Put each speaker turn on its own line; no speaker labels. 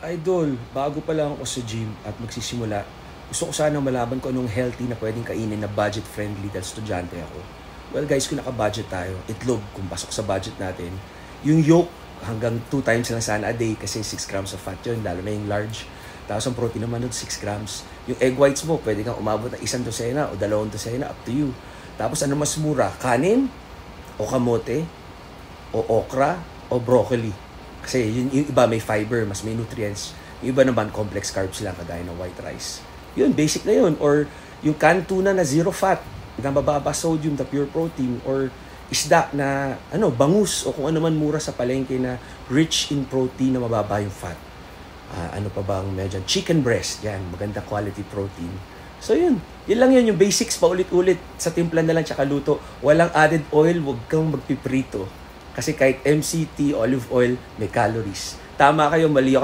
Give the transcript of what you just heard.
Idol, bago pa lang ako sa gym at magsisimula, gusto ko sana malaman ko anong healthy na pwedeng kainin na budget-friendly dahil estudyante ako. Well guys, kung naka-budget tayo, itlog kung pasok sa budget natin. Yung yolk, hanggang 2 times lang sana a day kasi 6 grams of fat yun, lalo na yung large. Tapos ang protein naman nun, 6 grams. Yung egg whites mo, pwede kang umabot ng 1 dosena o 2 dosena, up to you. Tapos ano mas mura, kanin o kamote o okra o broccoli. Kasi yung iba may fiber, mas may nutrients. Yung iba naman complex carbs lang kagaya ng white rice. Yun, basic na yun. Or yung canned tuna na zero fat, na mababa sodium, the pure protein. Or isda na bangus o kung ano man mura sa palengke na rich in protein na mababa yung fat. Ano pa bang medyo? Chicken breast, yan, maganda quality protein. So yun lang yun, yung basics pa ulit-ulit sa timpla na lang tsaka luto. Walang added oil, wag kang magpiprito. Kasi kahit MCT, olive oil, may calories. Tama kayo, mali ako.